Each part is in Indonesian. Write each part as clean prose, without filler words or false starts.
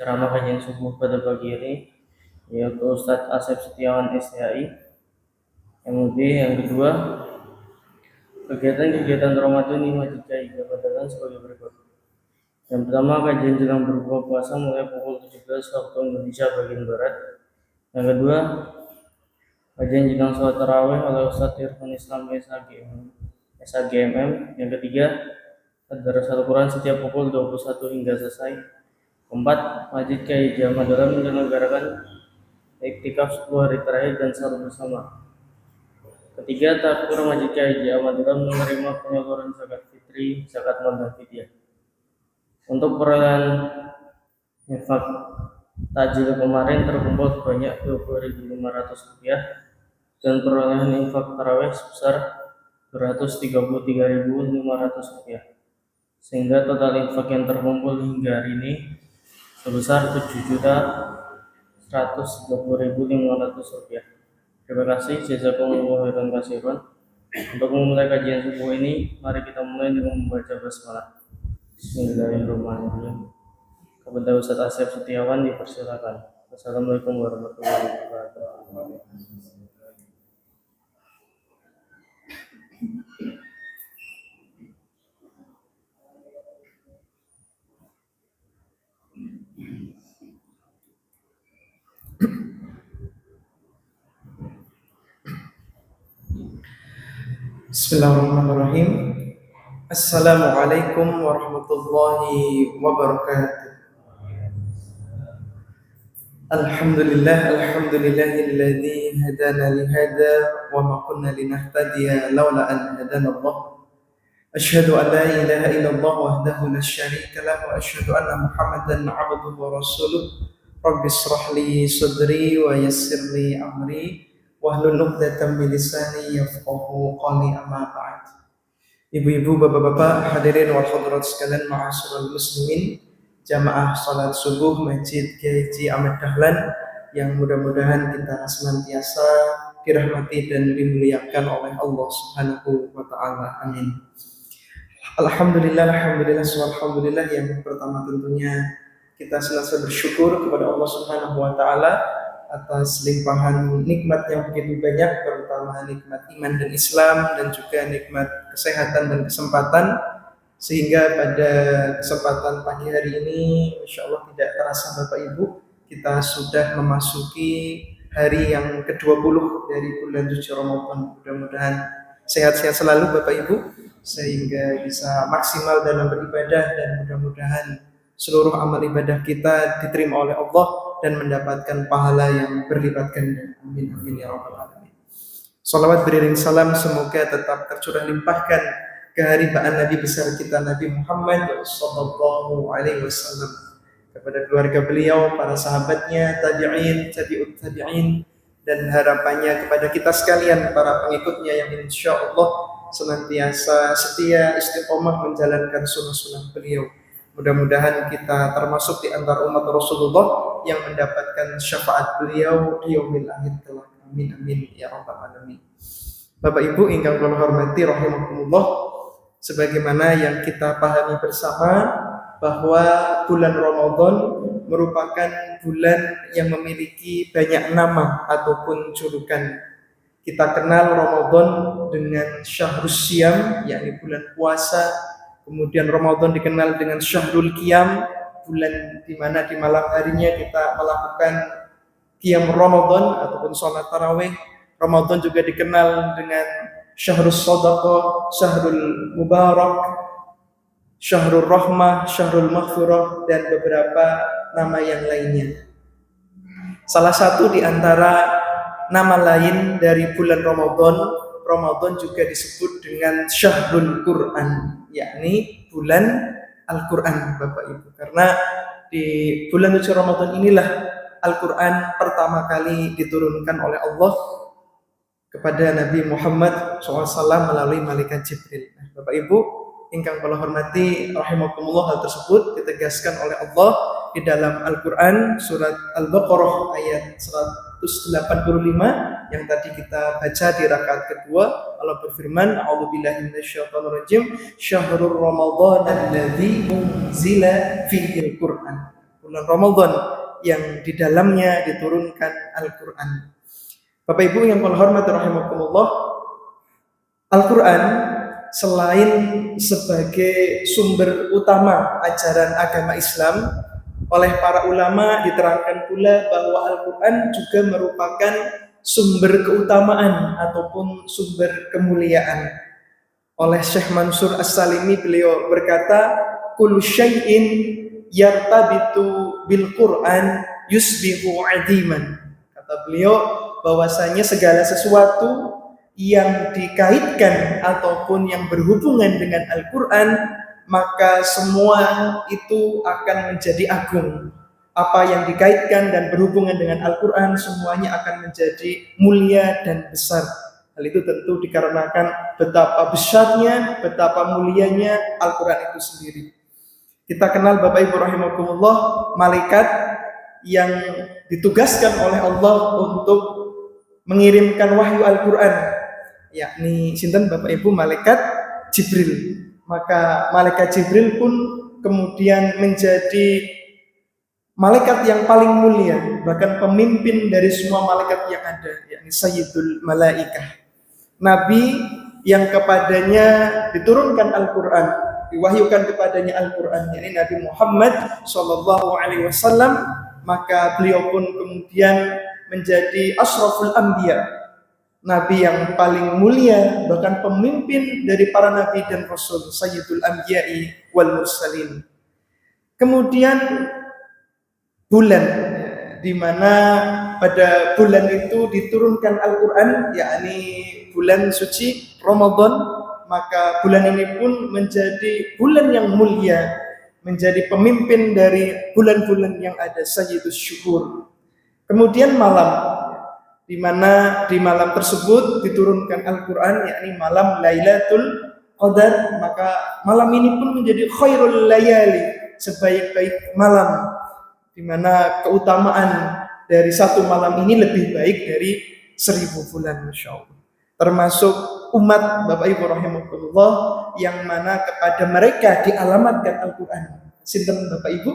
ceramah kajian subuh pada pagi ini, yaitu Ustadz Asep Setiawan STHI. Yang kedua, kegiatan Ramadan di Masjid Kiai Jabatan sebagai berikut. Yang pertama, kajian jelang berbuka puasa mulai pukul 17 waktu Indonesia bagian Barat. Yang kedua, kajian jelang sholat tarawih oleh Ustadz Irfan Islam SHGMM. Yang ketiga, Tadarus Al-Quran setiap pukul 21 hingga selesai. Keempat, Masjid Kiai Jamaah menyelenggarakan iktikaf 10 hari terakhir dan sahur bersama. Ketiga, takbir Masjid Kiai Jamaah menerima penyaluran zakat fitri, zakat mal dan fidyah. Untuk perolehan infak tajil kemarin terkumpul sebanyak Rp20.500 dan perolehan infak tarawih sebesar Rp233.500, sehingga total infak yang terkumpul hingga hari ini sebesar Rp7.130.500. Terima kasih, jazakumullah khairan katsiran. Untuk memulai kajian subuh ini, mari kita mulai dengan membaca basmalah. Bismillahirrahmanirrahim. Kepada Ustadz Asep Setiawan dipersilakan. Assalamualaikum warahmatullahi wabarakatuh. Bismillahirrahmanirrahim. Assalamualaikum warahmatullahi wabarakatuh. Alhamdulillahilladzi hadana lihada wa ma kunna linahtadiya laula an hadana Allah. Asyhadu an la ilaha illallah wahdahu la syarika lahu wa asyhadu anna Muhammadan 'abduhu wa rasuluh. Rabbi shrah li sadri wa yassir li amri wahlul 'uqdatam min lisani yafqahu qawli, amma ba'd. Ibu-ibu, bapak-bapak, hadirin wal hadirat sekalian, ma'asyiral muslimin, jamaah salat subuh Masjid Kiai Ahmad Dahlan yang mudah-mudahan kita senantiasa dirahmati dan dimuliakan oleh Allah Subhanahu wa taala. Amin. Alhamdulillah, yang pertama tentunya kita senantiasa bersyukur kepada Allah Subhanahu wa taala atas limpahan nikmat yang begitu banyak, terutama nikmat iman dan Islam dan juga nikmat kesehatan dan kesempatan, sehingga pada kesempatan pagi hari ini Insya Allah tidak terasa Bapak Ibu, kita sudah memasuki hari yang ke-20 dari bulan suci Ramadan. Mudah-mudahan sehat-sehat selalu Bapak Ibu, sehingga bisa maksimal dalam beribadah dan mudah-mudahan seluruh amal ibadah kita diterima oleh Allah dan mendapatkan pahala yang berlipat ganda. Amin amin ya rabbal alamin. Salawat beriring salam semoga tetap tercurah limpahkan keharibaan Nabi besar kita Nabi Muhammad sallallahu alaihi wasallam, kepada keluarga beliau, para sahabatnya, tabi'in, tabi'ut tabi'in, dan harapannya kepada kita sekalian para pengikutnya yang insya Allah senantiasa setia istiqomah menjalankan sunnah-sunnah beliau. Mudah-mudahan kita termasuk di antara umat Rasulullah yang mendapatkan syafaat beliau di yaumil akhir kelak. Amin amin ya rabbal alamin. Bapak Ibu ingkang kula hormati rahimakumullah, sebagaimana yang kita pahami bersama bahwa bulan Ramadan merupakan bulan yang memiliki banyak nama ataupun julukan. Kita kenal Ramadan dengan Syahrus Syam, yakni bulan puasa. Kemudian Ramadan dikenal dengan Syahrul Qiyam, bulan di mana di malam harinya kita melakukan Qiyam Ramadan ataupun sholat tarawih. Ramadan juga dikenal dengan Syahrul Shadaqah, Syahrul Mubarak, Syahrul Rahmah, Syahrul Maghfirah, dan beberapa nama yang lainnya. Salah satu di antara nama lain dari bulan Ramadan juga disebut dengan Syahrul Quran, yakni bulan Al-Quran Bapak Ibu. Karena di bulan suci Ramadan inilah Al-Quran pertama kali diturunkan oleh Allah kepada Nabi Muhammad SAW melalui malaikat Jibril. Bapak Ibu ingkang kula hormati rahimakumullah, hal tersebut ditegaskan oleh Allah di dalam Al-Quran surat Al-Baqarah ayat 185 yang tadi kita baca di rakaat kedua. Allah berfirman, a'udzubillahi minasyaitonirrajim, syahrul ramadhan alladzi unzila fihil Qur'an. bulan Ramadan yang di dalamnya diturunkan Al-Quran. Bapak Ibu yang kula hormati rahimakumullah, Al-Quran selain sebagai sumber utama ajaran agama Islam, oleh para ulama diterangkan pula bahwa Al-Quran juga merupakan sumber keutamaan ataupun sumber kemuliaan. Oleh Syekh Mansur As-Salimi, beliau berkata, kullu syai'in yartabitu bil Quran yusbihu adiman. Kata beliau bahwasanya segala sesuatu yang dikaitkan ataupun yang berhubungan dengan Al-Quran, maka semua itu akan menjadi agung. Apa yang dikaitkan dan berhubungan dengan Al-Quran semuanya akan menjadi mulia dan besar. Hal itu tentu dikarenakan betapa besarnya, betapa mulianya Al-Quran itu sendiri. Kita kenal Bapak Ibu rahimakumullah, malaikat yang ditugaskan oleh Allah untuk mengirimkan wahyu Al-Quran, yakni sinten Bapak Ibu, malaikat Jibril. Maka malaikat Jibril pun kemudian menjadi malaikat yang paling mulia, bahkan pemimpin dari semua malaikat yang ada, yakni Sayyidul Malaikah. Nabi yang kepadanya diturunkan Al-Quran, diwahyukan kepadanya Al-Quran, yakni Nabi Muhammad SAW, maka beliau pun kemudian menjadi asraful anbiya, Nabi yang paling mulia, bahkan pemimpin dari para nabi dan rasul, Sayyidul Anbiya'i wal Mursalin. Kemudian bulan, di mana pada bulan itu diturunkan Al-Quran, yakni bulan suci Ramadan, maka bulan ini pun menjadi bulan yang mulia, menjadi pemimpin dari bulan-bulan yang ada, Sayyidus Syuhur. Kemudian malam, di mana di malam tersebut diturunkan Al-Quran, yakni malam Lailatul Qadar, maka malam ini pun menjadi khairul layali, sebaik-baik malam, di mana keutamaan dari satu malam ini lebih baik dari 1000 bulan, Masya Allah. Termasuk umat Bapak Ibu rahimahullah yang mana kepada mereka dialamatkan Al-Quran. Sinten Bapak Ibu?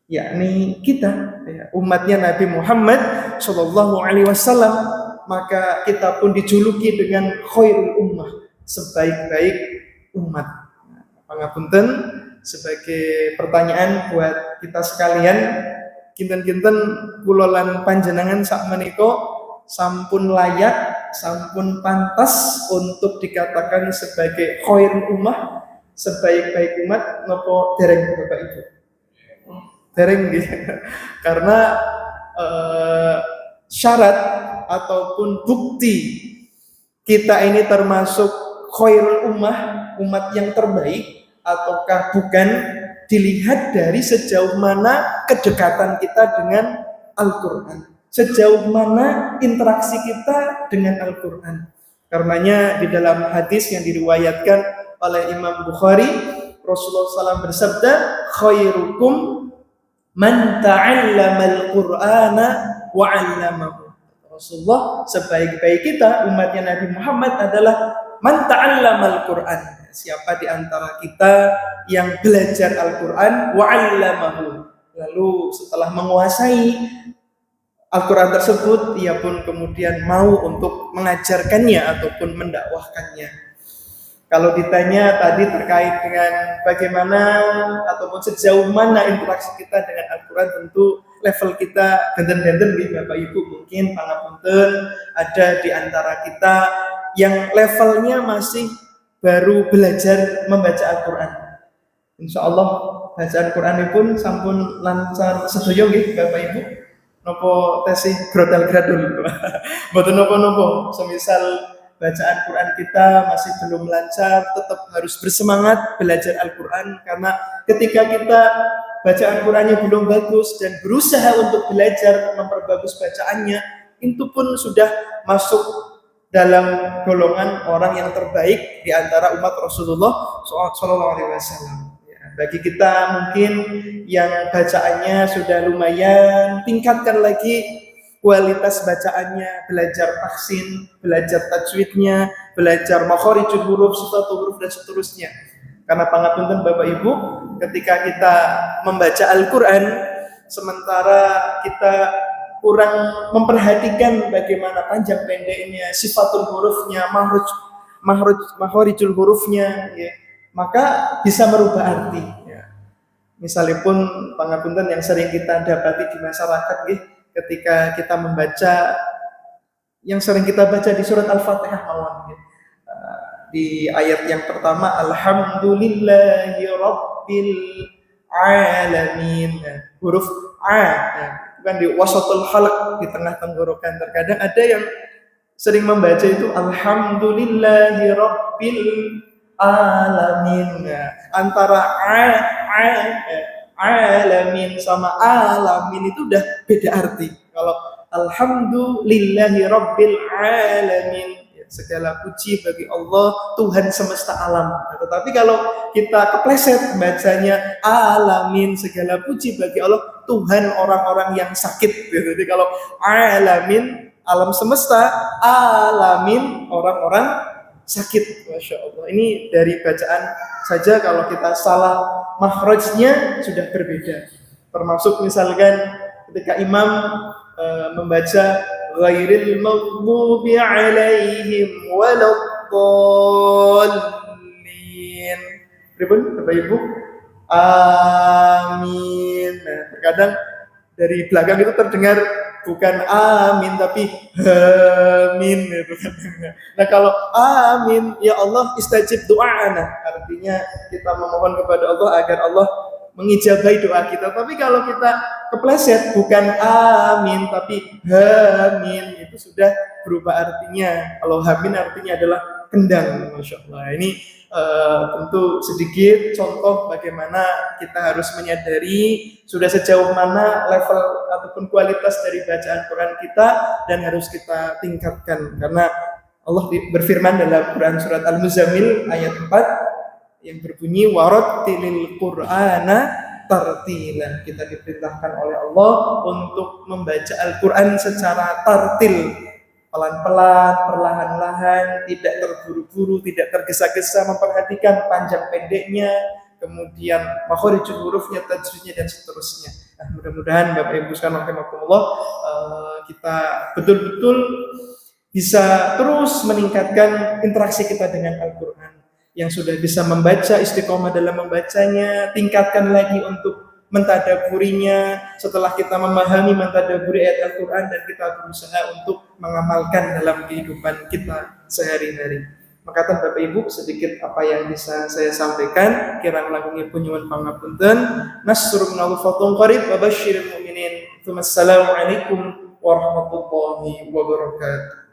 Yakni kita, umatnya Nabi Muhammad SAW. Maka kita pun dijuluki dengan khairul ummah, sebaik-baik umat. Pangapunten, sebagai pertanyaan buat kita sekalian, kinten-kinten kula lan panjenengan sakmenika sampun layak, sampun pantas untuk dikatakan sebagai khairul ummah, sebaik-baik umat, napa dereng Bapak Ibu? Dereng gitu. Karena syarat ataupun bukti kita ini termasuk khairul ummah, umat yang terbaik ataukah bukan, dilihat dari sejauh mana kedekatan kita dengan Al-Quran, sejauh mana interaksi kita dengan Al-Quran. Karenanya di dalam hadis yang diriwayatkan oleh Imam Bukhari, Rasulullah SAW bersabda, khairukum man ta'allamal Qur'ana wa 'allamahu. Rasulullah, sebaik-baik kita umatnya Nabi Muhammad adalah man ta'allamal Qur'an, siapa di antara kita yang belajar Al-Qur'an wa 'allamahu, lalu setelah menguasai Al-Quran tersebut, ia pun kemudian mau untuk mengajarkannya ataupun mendakwahkannya. Kalau ditanya tadi terkait dengan bagaimana ataupun sejauh mana interaksi kita dengan Al-Quran, tentu level kita genten-genten nih Bapak Ibu. Mungkin pangapunten ada di antara kita yang levelnya masih baru belajar membaca Al-Quran. Insya Allah bacaan Quran pun sampun lancar sedaya nggih Bapak Ibu. Nopo tesih grodal-gradul. Mboten nopo-nopo. Semisal bacaan Quran kita masih belum lancar, tetap harus bersemangat belajar Al-Quran, karena ketika kita bacaan Qurannya belum bagus dan berusaha untuk belajar memperbagus bacaannya, itu pun sudah masuk dalam golongan orang yang terbaik di antara umat Rasulullah SAW. Bagi kita mungkin yang bacaannya sudah lumayan, tingkatkan lagi kualitas bacaannya, belajar tahsin, belajar tajwidnya, belajar makharijul huruf, sifatul huruf dan seterusnya. Karena pangapunten Bapak Ibu, ketika kita membaca Al-Quran, sementara kita kurang memperhatikan bagaimana panjang pendeknya, sifatul hurufnya, mahorijul hurufnya, ya, maka bisa merubah arti. Ya. Misalnya pun pangapunten yang sering kita dapati di masyarakat, ya, ketika kita membaca yang sering kita baca di surat Al-Fatihah mawon, ya. Di ayat yang pertama alhamdulillahi rabbil alamin, huruf a, ya, bukan di wasatul halq, di tengah tenggorokan. Terkadang ada yang sering membaca itu alhamdulillahi rabbil alamin, ya. Antara alamin sama alamin itu udah beda arti. Kalau alhamdulillahi rabbil alamin, segala puji bagi Allah Tuhan semesta alam. Nah, tetapi kalau kita kepleset bacanya alamin, segala puji bagi Allah Tuhan orang-orang yang sakit. Jadi kalau alamin alam semesta, alamin orang-orang sakit. Masya Allah. Ini dari bacaan saja kalau kita salah makhrajnya sudah berbeda. Termasuk misalkan ketika imam membaca ghairil maghdubi alaihim waladdallin. Pripun Bapak Ibu? Amin. Nah, terkadang dari belakang itu terdengar bukan amin tapi amin gitu. Nah, kalau amin, ya Allah istajib doa'ana, artinya kita memohon kepada Allah agar Allah mengijabahi doa kita. Tapi kalau kita kepleset bukan amin tapi hamin, itu sudah berubah artinya. Kalau hamin artinya adalah kendang. Masya Allah. Ini tentu sedikit contoh bagaimana kita harus menyadari sudah sejauh mana level ataupun kualitas dari bacaan Quran kita dan harus kita tingkatkan. Karena Allah berfirman dalam Quran surat Al-Muzammil ayat 4 yang berbunyi warattilil Qur'ana tartila. Kita diperintahkan oleh Allah untuk membaca Al-Quran secara tartil, pelan-pelan, perlahan-lahan, tidak terburu-buru, tidak tergesa-gesa, memperhatikan panjang pendeknya, kemudian makhorijul hurufnya, tajwidnya, dan seterusnya. Nah, mudah-mudahan Bapak Ibu sekalian rahimakumullah, kita betul-betul bisa terus meningkatkan interaksi kita dengan Al-Quran. Yang sudah bisa membaca, istiqomah dalam membacanya, tingkatkan lagi untuk mentadaburinya. Setelah kita memahami mentadaburi ayat Al-Quran, dan kita berusaha untuk mengamalkan dalam kehidupan kita sehari-hari. Maka Bapak Ibu, sedikit apa yang bisa saya sampaikan. Kirang langkung punyuwun pangapunten. Nasrun minallah fatun qarib wa basyiril mu'minin. Assalamualaikum warahmatullahi wabarakatuh.